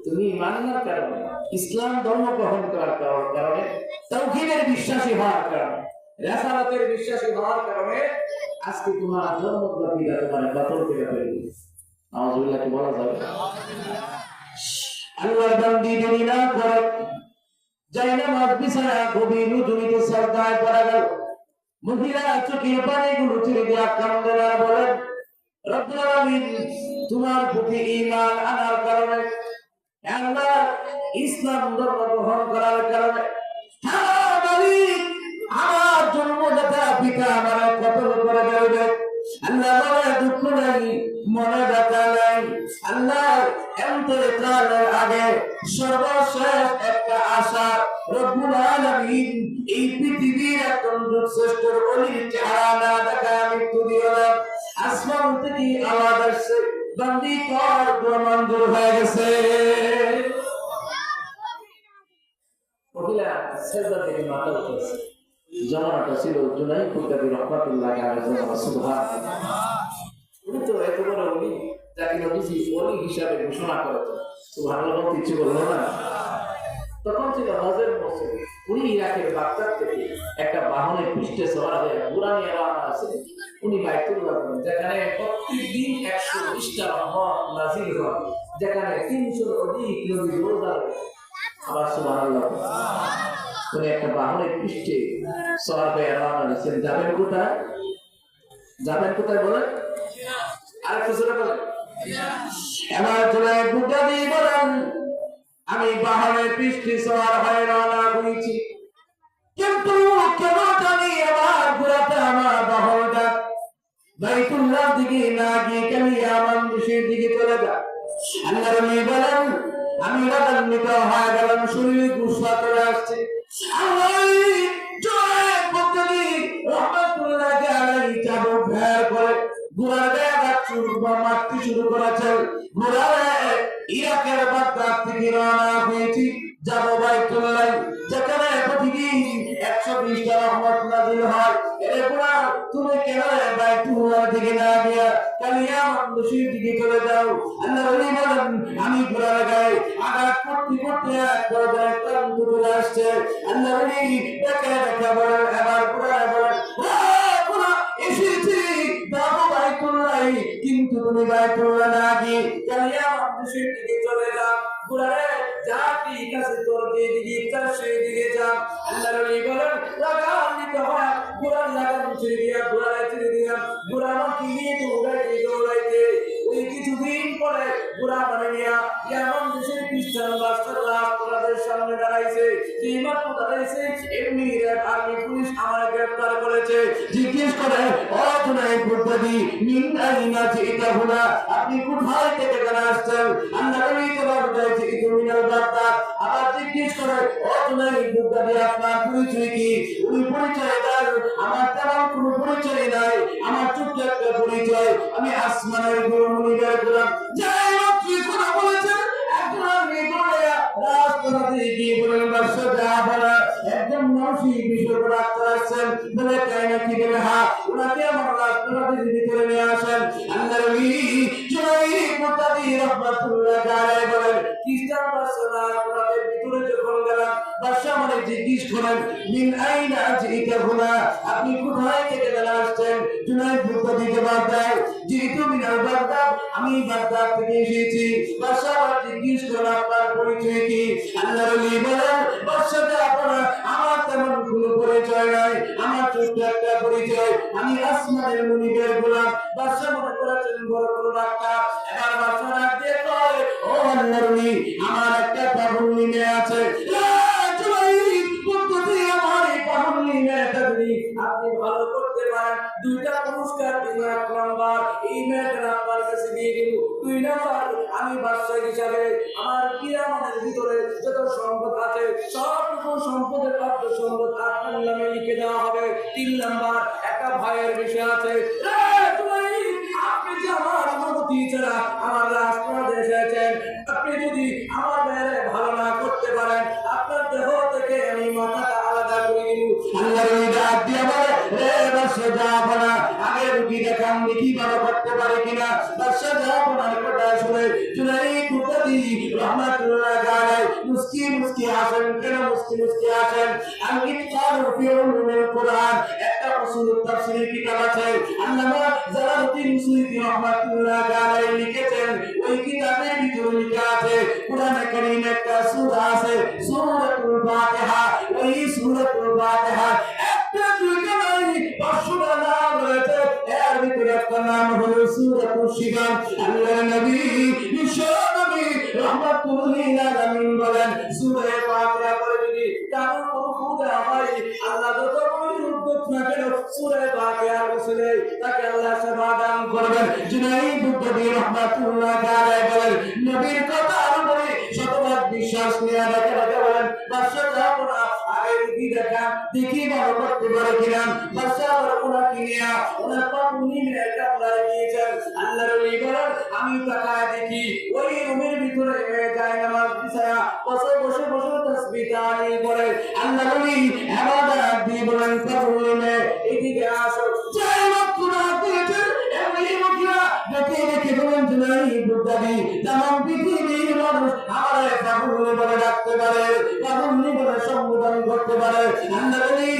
তুমি মানার কারণে, ইসলাম ধর্ম গ্রহণ করার কারণে, তাওহীদের বিশ্বাসী হওয়ার কারণে, রিসালাতের বিশ্বাসী হওয়ার কারণে আজকে তোমার জন্মগ্রহীরা তোমার বাতিল করে ফেলবে। নাউযুবিল্লাহ কি বলা যাবে? আল্লাহর বান্দি যদি না করে যাই নামাজ বিছানা গভীর রজনীতে সাজদায় পড়া গেল, মহিলা চোখের পানিগুলো ছেড়ে দিয়ে কান্দে আর বলেন রব্বুল আলামিন তোমার প্রতি ঈমান আনার কারণে, আল্লাহ ইসলাম ধর্ম গ্রহণ করার কারণে আমার জন্মদাতা পিতা আমার কতল করে দেবে। আল্লাহ বলে দুঃখ নাই, মনে ব্যথা নাই। আল্লাহ ইন্তেকালের আগে সর্বশেষ একটা আশা, রব্বুল আলামিন এই পৃথিবীর একজন শ্রেষ্ঠ ওলির চেহারা না দেখায় মৃত্যু দিও না। আসমান থেকে আওয়াজ আসছে, বান্দি তোর দোয়া মঞ্জুর হয়ে গেছে। মহিলা সেজদা থেকে মাথা উঠেছে, জামানাটা ছিল জুনাইদ বুগদাদি রহমাতুল্লাহ আলাইহি সুবহানাল্লাহ। উনি তো একেবারে উনি যাকে নবীজি ওলি হিসাবে ঘোষণা করেছেন, সুবহানাল্লাহ কিছু বললো না। তখন ছিল হজের মৌসুম। উনি ইরাকের বাগদাদ থেকে একটা বাহনের পৃষ্ঠে সওয়ার হয়ে কুরআন এলাকা আছে, উনি বাইতুল্লাহ যেখানে প্রত্যেকদিন 120টা রহমত নাযিল হয়, যেখানে 300 অধিক নবী রোজা রাখে। আবার সুবহানাল্লাহ, উনি একটা বাহনের পৃষ্ঠে সওয়ার হয়ে রওনা হয়েছেন। যাবেন কোথায়? যাবেন কোথায় বলেন? আরেকটু জোরে বলেন। এবার জুনাইদ বুগদাদি বলেন, আমি বাহনের পৃষ্ঠে সওয়ার হয়ে রওনা হয়েছি, কিন্তু কেন জানি আমার ঘোড়াটা আমার বাহনটা বাইতুল্লাহ দিকে না গিয়ে কেন ইয়ামান দেশের দিকে চলে যায়। আল্লাহর নবী বলেন, আমি রাগান্বিত হয়ে গেলাম, শরীরে গুসা চলে আসছে। জুনাইদ বুগদাদি রহমাতুল্লাহ আলাইহি চাবুক বের করে ঘোড়ার গায়ে আঘাত মারতে শুরু করেছেন। ঘোড়ার ইরাকের বাগদাদ থেকে রওনা হয়েছি, যাব বাইতুল্লাহ, যেখানে প্রতিদিন 120টা রহমত নাযিল হয়। এরে ঘোড়া, তুমি কেন বাইতুল্লাহ দিকে না গিয়া কালিয়ামান দেশের দিকে চলে যাও? আল্লাহর নবী বলেন, আমি ঘোড়ার গায়ে আঘাত করতে করতে এক পর্যায়ে ক্লান্ত চলে আসছে। আল্লাহর নবী দেখা দেখা বলেন, এবার ঘোড়া বলেন, ঘোড়া এসেছি যাবো বাইতুল্লাহ, কিন্তু তুমি বাইতুল্লাহ না গিয়ে কালিয়ামান দেশের দিকে চলে যাও। ঘোড়ারে যা ঠিক আছে, তোর যেদিকে ইচ্ছা সেদিকে যা। আল্লাহর নবী বলেন, রাগান্বিত হয় ঘোড়ার লাগাম ছেড়ে দিয়া ঘোড়ায় ছেড়ে দিলাম। ঘোড়া আমাকে নিয়ে দৌড়াইতে দৌড়াইতে ওই কিছুদিন পরে ঘোড়া মানে নিয়া ইয়ামান দেশের খ্রিস্টান রাষ্ট্রের সামনে দাঁড়াইছে। যেই মাত্র দাঁড়াইছে এমনি আর্মি পুলিশ আমার গ্রেফতার করেছে। জিজ্ঞেস করে, ও জুনাইদ বুগদাদি, মিন আইনা জিইতা হুনা, আপনি কোথায় থেকে জানা আসছেন? আল্লাহর নবী জবাব দিয়েছে, ইদু মিনাল বাগদাদ। আবার জিজ্ঞেস করে, ও জুনাইদ বুগদাদি, আপনার পরিচয় কি? উনি পরিচয় দেন, আমার তেমন কোনো পরিচয় নাই, আমার ছোট্ট একটা পরিচয়, আমি আসমানের গুরু মুনিবের গোলাম। যাই হোক, কি কথা বলেছেন? একজন আর্মি দৌড়াইয়া রাজপথে গিয়ে বলেন, বাদশা যা বলা, একজন মানুষই বিষয় ডাক্তার আসছেন, বলে তাই নাকি? বলে হ্যাঁ, ওনাকে আমার রাজপথের ভিতরে নিয়ে আসেন। আল্লাহর নবী জুনাইদ বুগদাদি রহমাতুল্লাহ আলাইহি বলেন, খ্রিস্টান বাদশা রাজপথের ভিতরে যখন গেলাম, বাদশা আমাকে জিজ্ঞেস করেন, মিন আইনা জিইতা হুনা, আপনি কোথায় থেকে জানা আসছেন? জুনাইদ বুগদাদি জবাব দেয়, জিইতু মিনাল বাগদাদ, আমি বাগদাদ থেকে এসেছি। বাদশা আবার জিজ্ঞেস করেন, আপনার পরিচয় কি? আল্লাহর নবী বলেন, বাদশা আপনারা, আমার তেমন কোনো পরিচয় নাই, আমার ছোট্ট একটা পরিচয়, আমি আসমানের মুনিবের গোলাম। বাদশা মনে করেছেন বড় কোনো ডাক্তার। এবার বাদশা ডাক দিয়ে কয়, ও আল্লাহর নবী, আমার একটা পাগলনি মেয়ে আছে, আপনি ভালো করতে পারেন, 2টা পুরস্কার দিব। 1 নাম্বার, এই মেয়েটা আপনার কাছে দিয়ে দিব। 2 নাম্বার, আমি বাদশা হিসাবে আমার কিয়ামতের ভিতরে যত সম্পদ আছে সবটুকু সম্পদের প্রাপ্ত সম্পদ আপনার নামে লিখে দেওয়া হবে। 3 নাম্বার, একটা ভয়ের বিষয় আছে, আপনি যে আমার অনুমতি ছাড়া আমার রাষ্ট্র এসেছেন, আপনি যদি আমার মেয়েরে ভালো না করতে পারেন, আপনার দেহ থেকে আমি মাথাটা আলাদা করে দিব। আল্লাহর ওই ডাক দিয়ে বলে, রে বাদশা জাহাপনা, আগে রুগী দেখান, দেখি ভালো করতে পারে কিনা। বাদশা জাহাপনার কথা শুনে জুনাইদ বুগদাদি রহমাতুল্লাহ আলাইহি মুস্কি মুস্কি হাসেন। কেন মুস্কি মুস্কি হাসেন? আমি কারু ফি উলুমুল কুরআন, একটা উসুলুত তাফসীরের কিতাব আছে, আল্লামা জালালউদ্দিন সুয়ুতী রহমাতুল্লাহ আলাইহি লিখেছেন। ওই কিতাবের ভিতরে লেখা আছে, কুরআনে কারীমে একটা সূরা আছে, সূরাতুল ফাতিহা। ওই সূরাতুল ফাতিহা একটা দুইটা নাই, 500টা নাম রয়েছে। এর ভিতরে একটা নাম হলো সূরাতুল শিফা। আল্লাহর নবী বিশ্বনবী রাহমাতুল্লিল আলামিন বলেন, সূরা ফাতিহা পড়ে যদি কারো কোনো খুদা হয়, আল্লাহ যত বড় উদ্যোগ না কেন, সূরা ফাতিহার ওসিলে তাকে আল্লাহ সেবা দান করবেন। জুনাইদ বুগদাদি রাহমাতুল্লাহ আলাইহি বলেন, নবীর কথা অনুযায়ী শতভাগ বিশ্বাস নিয়ে রাখে বলেন, বাদশা জাহাপনা, আগে রুগী দেখা, দেখি ভালো করতে পারে কিনা। বাদশা আবার ওনাকে নিয়ে ওনার পাপুনি মেয়ে কামড়ায় গিয়েছেন। আল্লাহর নবী বলেন, আমি তাকায় দেখি ওই রুমের ভিতরে যায় নামাজ বিছায়া বসে বসে বসে তাসবিহ তাহলিল করে আল্লাহ নবী ইবাদত দিয়ে বলেন কবুলে এদিকে আসো যাই মাত্র দিয়েছে এমনি মুখিয়া দেখে দেখে বলেন জুলাই বুদ্ধাবি तमाम পৃথিবীর মানুষ আমারে কবুলে বলে ডাকতে পারে কবুলে বলে সম্বোধন করতে পারে আল্লাহ নবী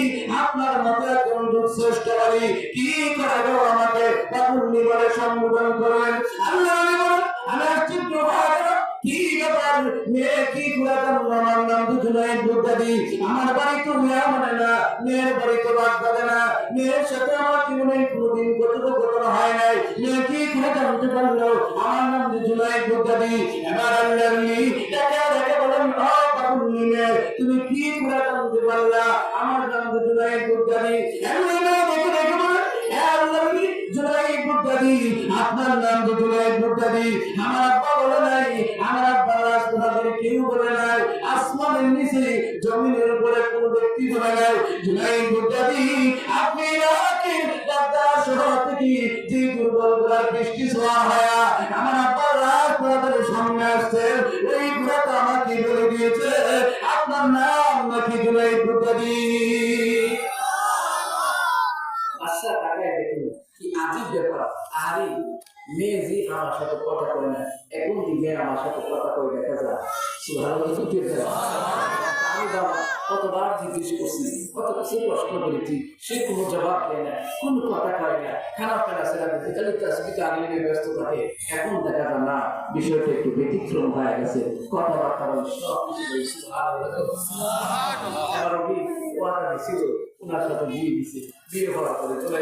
আপনার মতো একজন শ্রেষ্ঠ বলি কি করে গো আমাকে কবুলে বলে সম্বোধন করেন আল্লাহ নবী বলেন আমি আশ্চর্য হয়ে গেলাম কি ব্যাপার মেয়ে কি করে আমার নাম দুজনের বুদ্ধাবি আমার বাড়ি তো মেয়ে মানে না মেয়ের বাড়ি তো বাদ বাঁধে না মেয়ের সাথে আমার জীবনে কোনোদিন কথোপকথন হয় নাই মেয়ে কি করে জানতে পারলো আমার নাম দুজনের বুদ্ধাবি এবার আল্লাহ দেখে দেখে বলেন ও বাবুনি মেয়ে তুমি কি করে জানতে পারলা আমার নাম দুজনের বুদ্ধাবি এমনি মেয়ে দেখে দেখে বলেন আল্লাহ জুলাই বুদ্ধাবি আপনার নাম জুলাই বুদ্ধাবি আমার আব্বা বলে নাই আমার আব্বা রাসূলের কেউ বলে নাই আসমানের নিচে জমিনের উপরে কোন ব্যক্তি বলে নাই জুলাই বুদ্ধাবি আপনি রাকিব দাদা শহর থেকে যে দুর্বল গোলার বৃষ্টি ছোঁয়া হয় আমার আব্বা রাসূলের সামনে আসছে ওই ঘোড়াটা আমাকে বলে দিয়েছে আপনার নাম নাকি জুলাই বুদ্ধাবি আচ্ছা তাকায় দেখুন কি আজীব ব্যাপার আরে মেয়ে যে আমার সাথে কথা কয় না এখন দিকে আমার সাথে কথা কয় দেখা যায় সুবহানাল্লাহ আমি বাবা কতবার জিজ্ঞেস করছি কত কিছু প্রশ্ন করেছি সে কোনো জবাব দেয় না কোন কথা কয় না খারাপ খারাপ সেরা দিতে খালি তাসবিহ তাহলিলে ব্যস্ত থাকে এখন দেখা যায় না বিষয়টা একটু ব্যতিক্রম হয়ে গেছে কথাবার্তা সব কিছু সুবহানাল্লাহ এবার আমি ওয়াদা দিছিল ওনার সাথে বিয়ে দিছে বিয়ে হওয়ার পরে চলে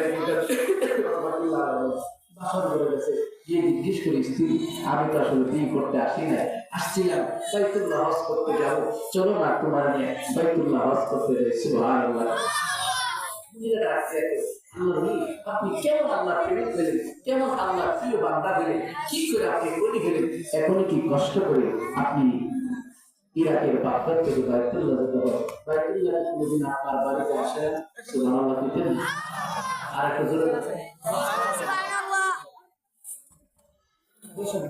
বাসন করে গেছে গিয়ে জিজ্ঞেস করেছি আমি তো আসলে বিয়ে করতে আসি না আসছিলাম বাইতুল্লাহ হজ করতে যাবো চলো না তোমার নিয়ে বাইতুল্লাহ হজ করতে যাই সুবহানাল্লাহ আপনি কেমন আল্লাহ প্রেমিক পেলেন কেমন আল্লাহ প্রিয় বান্দা পেলেন কি করে আপনি বলি গেলেন এখনো কি কষ্ট করে আপনি ইরাকের বাগদাদ থেকে বাইতুল্লাহ যেতে হবে বাইতুল্লাহ কোনদিন আপনার বাড়িতে আসে সুবহানাল্লাহ দিতেন আর একটু জোরে সুবহানাল্লাহ বসুন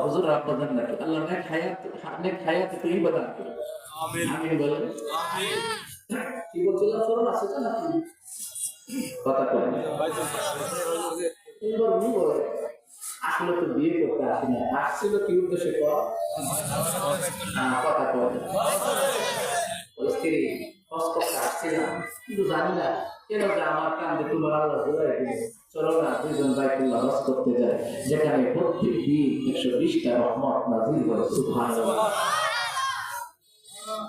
হুজুর আপনাদের নাকি আল্লাহ নেক হায়াত তৈয়বা দান করুন আমিন আমিন বলেন আমিন কি বলছিলাম শোনো আছে তো নাকি কথা কয় আসলে তো বিয়ে করতে আসি না আসছিল কি উদ্দেশ্যে কথা কয় স্ত্রী হজ করতে আসছিলাম কিন্তু জানি না কেন যে আমার কান্দে তোমার আল্লাহ জোড়াই দিল চলো না দুইজন বাইতুল্লাহ হজ করতে যায় যেখানে প্রত্যেক দিন 120টা রহমত নাযিল হয় সুবহানাল্লাহ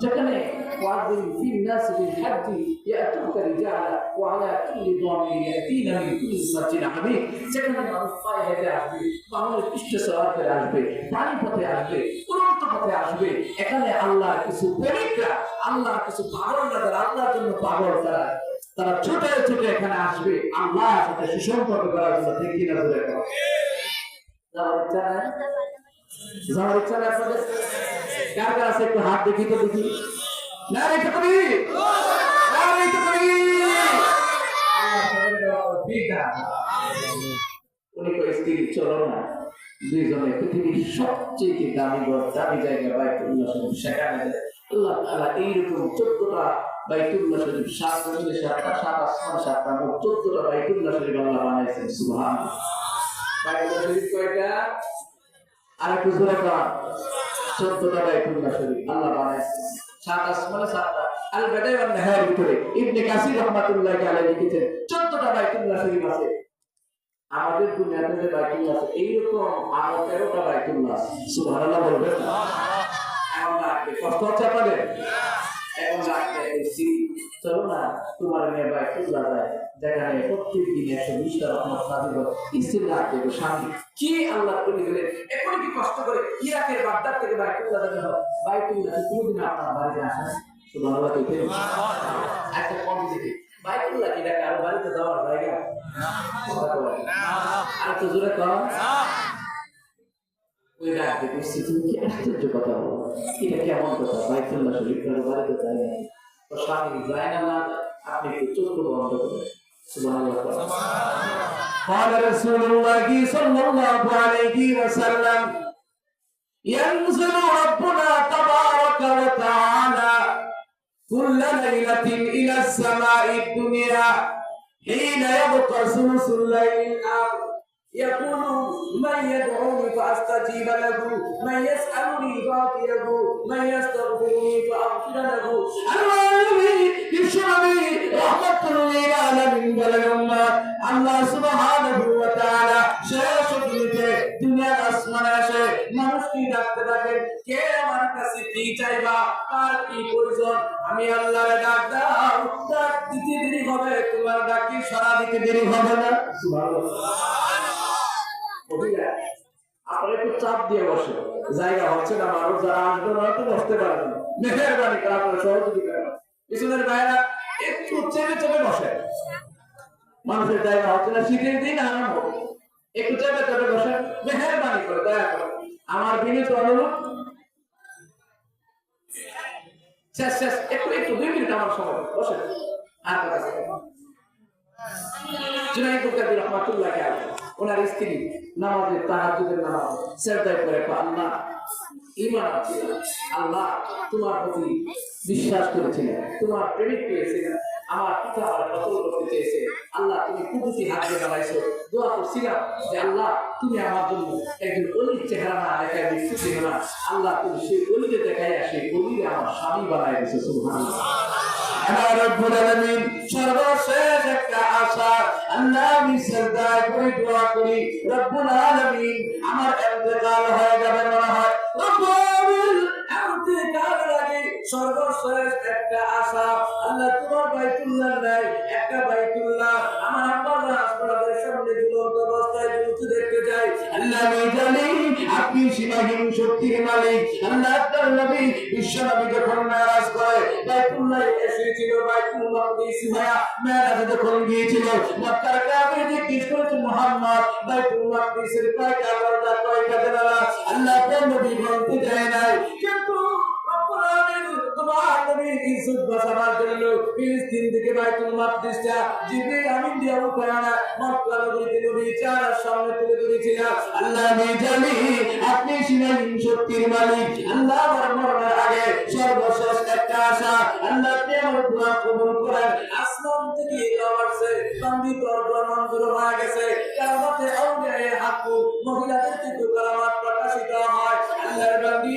যেখানে ওয়াজিল ফি الناس بالحج ياتوك رجالا وعلى كل ضامر ياتين من كل فج عميق যেখানে মানুষ পায়ে হেঁটে আসবে বাংলার পৃষ্ঠ সওয়ার করে আসবে পানি পথে আসবে উড়ন্ত পথে আসবে এখানে আল্লাহর কিছু প্রেমিকরা আল্লাহর কিছু পাগলরা যারা আল্লাহর জন্য পাগল তারা ছোটে ছোটে এখানে আসবে আল্লাহর সাথে সুসম্পর্ক করার জন্য ঠিক কিনা ধরে যাওয়ার ইচ্ছা নাই যাওয়ার ইচ্ছা নাই আপনাদের কার কার আছে একটু হাত দেখি তো দেখি নারে তাকবীর নারে তাকবীর উনি কই স্ত্রী চলো না দুইজনে পৃথিবীর সবচেয়ে দামি ঘর দামি জায়গা বাইতুল্লাহ শরীফ সেখানে আল্লাহ তাআলা এইরকম 14টা বাইতুল্লাহ শরীফ 7 জমিনে 7টা 7 আসমান 7টা মোট 14টা বাইতুল্লাহ শরীফ আল্লাহ বানাইছেন সুবহানাল্লাহ বাইতুল্লাহ শরীফ কয়টা আর একটু জোরে কর 14টা বাইতুল্লাহ শরীফ আল্লাহ বানাইছেন 7 আসমানে 7টা আল বাদাই ওয়ান নাহার ভিতরে ইবনে কাসির রাহমাতুল্লাহি আলাইহি লিখেছেন 14টা বাইতুল্লাহ শরীফ আছে আমাদের দুনিয়াতে যে বাইতুল্লাহ আছে এইরকম আরো 13টা বাইতুল্লাহ আছে সুবহানাল্লাহ বলবেন এখন লাগবে কষ্ট হচ্ছে আপনাদের এখন লাগবে চলো না তোমার মেয়ে বাইতুল্লাহ যায় যেখানে প্রত্যেক দিন 120টা রহমত নাযিল হয় স্ত্রী লাগবে স্বামী কি আল্লাহ করে দিলেন এখন কি কষ্ট করে ইরাকের বাগদাদ থেকে বাইতুল্লাহ যাবে বাইতুল্লাহ কোনদিন আপনার বাড়িতে আসে না সুবহানাল্লাহ কইতে একটা কম দিতে বাইতুল্লাহ কি এটা কারো বাড়িতে যাওয়ার জায়গা না আর তো জোরে কর ওই রাতে বলছি তুমি কি আশ্চর্য কথা বলো, এটা কেমন কথা, বাইতুল্লাহ শরীফ বাড়িতে যাই না, তো স্বামী যায় না, না আপনি একটু চোখ বন্ধ করে সুবহানাল্লাহ। قال رسول الله صلى الله عليه وسلم ينزل ربنا تبارك وتعالى كل ليلة إلى السماء الدنيا حين يبقى ثلث الليل الآخر يقول من يدعوني فاستجيب له من يسألني فاعطيه من يستغفرني فاغفر له আল্লাহ সুবহানাহু ওয়া তাআলা শেষ দুনিয়াতে দুনিয়ার আসমানে আসে মানুষকে ডাকতে থাকেন, কে আমার কাছে কি চাইবা, কার কি প্রয়োজন, আমি আল্লাহরে ডাক দাও, ডাক দিতে দেরি হবে, তোমার ডাকি সাড়া দিতে দেরি হবে না। সুবহানাল্লাহ। আপনারা একটু চাপ দিয়ে বসে, জায়গা হচ্ছে না, মানুষ যারা আসবে না তো বসতে পারবেন, মেহেরবানি করে আপনারা সহযোগিতা করেন, পিছনের ভাইরা একটু চেপে চেপে বসে, মানুষের জায়গা হচ্ছে না, শীতের দিন আরাম হবে, একটু চেপে চেপে বসে, মেহেরবানি করে দয়া করে আমার বিনীত অনুরোধ। শেষ শেষ একটু একটু 2 মিনিট আমার সময় বসে। আর কথা জুনাইদ বুখারী রাহমাতুল্লাহ আলাইহি ওনার স্ত্রী নামাজে তাহাজ্জুদের নামাজ সেজদায় পড়ে আল্লাহ ঈমান আছে, আল্লাহ তোমার প্রতি বিশ্বাস করেছিলেন, তোমার প্রেমিক পেয়েছিলেন, আমার পিতা আমার কতল করতে চেয়েছে, আল্লাহ তুমি কুদুসি হাত দিয়ে দাঁড়াইছো, দোয়া করছিলাম যে আল্লাহ তুমি আমার জন্য একজন অলির চেহারা না দেখায় বিস্তৃতি না, আল্লাহ তুমি সেই অলিকে দেখাইয়া সেই অলিকে আমার স্বামী বানাই দিয়েছো। সুবহানাল্লাহ। আমার রব্বুল আলামিন সর্বশেষ একটা আশা, আল্লাহ আমি সাজদা করে দোয়া করি রব্বুল আলামিন আমার ইন্তেকাল হয়ে যাবে মনে হয়, রব্বুল ইন্তেকালের আগে সর্বশেষ একটা আশা, আল্লাহ তোমার বাইতুল্লাহ নাই একটা বাইতুল্লাহ আমার আব্বা আপনাদের সামনে ঝুলন্ত অবস্থায় ঝুলতে দেখতে যাই, আল্লাহ আমি জানি আপনি সীমাহীন শক্তির মালিক, আল্লাহ আপনার নবী বিশ্ব নবী যখন মেরাজ করে বাইতুল্লাহ এসেছিল, বাইতুল মাকদিস হয়ে মেরাজ যখন গিয়েছিল মক্কার কাফির জিজ্ঞেস করেছে মুহাম্মদ বাইতুল মাকদিসের কয়টা দরজা কয়টা জানালা, আল্লাহ আপনার নবী বলতে দেয় নাই, কিন্তু তোমার নবী ইসুফ বাসাবার জন্য ফিলিস্তিন থেকে বাইতুল মাকদিসটা জিবরিল আমিন দিয়ে উঠানা মক্কা নগরীতে নবী চার সামনে তুলে ধরেছিলেন, আল্লাহ আমি জানি আপনি সীমাহীন শক্তির মালিক, আল্লাহ আমার মরণের আগে সর্বশেষ একটা আশা, আল্লাহ আপনি আমার দোয়া কবুল করেন, আসমান থেকে আসছে বান্দি তোর দোয়া মঞ্জুর হয়ে গেছে, কিয়ামতে আউলিয়ায়ে হক মহিলাদের থেকে কারামাত প্রকাশিত হয়, আল্লাহর বান্দি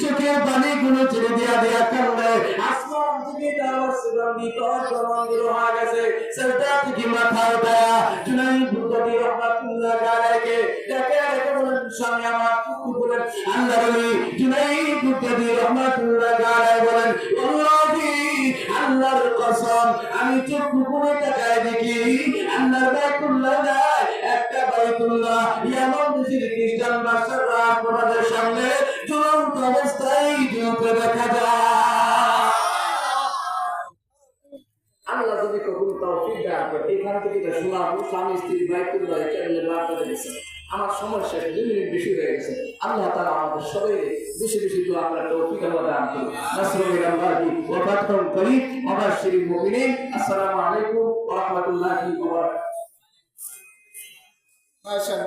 চোখের পানি গুলো ছেড়ে দিয়া দিয়া কান্দে, আসমান থেকে আসছে বান্দি তোর দোয়া মঞ্জুর হয়ে গেছে, সাজদা থেকে মাথা উঠায়া জুনাইদ বুখারী রাহমাতুল্লাহ আলাইহি ডেকে ডেকে বলেন স্বামী আমার চুপ বলেন, আল্লাহর ওলি জুনাইদ বুখারী রাহমাতুল্লাহ আলাইহি বলেন ওয়াল্লাহি আল্লাহর কসম আমি চোখ খুলে তাকায় দেখি আল্লাহর বাইতুল্লাহ নাই একটা বাইতুল্লাহ ইয়ামান দেশের খ্রিস্টান বাদশাহরা আপনাদের সামনে ঝুলন্ত অবস্থায় ঝুলতে দেখা যায়। আল্লাহ যদি কখনো তৌফিক দান করে এখান থেকে তো শোনাবো স্বামী স্ত্রী বাইতুল্লাহ কেমনে বার্তা দিয়েছে, আমার সমস্যা 2 মিনিট বেশি হয়ে গেছে, আল্লাহ তাআলা আমাদের সবাই বেশি বেশি দোয়া করার তৌফিক আল্লাহ দান করুন। নাসরুল্লাহি ওয়া ফাতহুল করিম ওয়া বাশশিরিল মুমিনিন। আসসালামু আলাইকুম ওয়া রাহমাতুল্লাহি ওয়া বারাকাতুহু।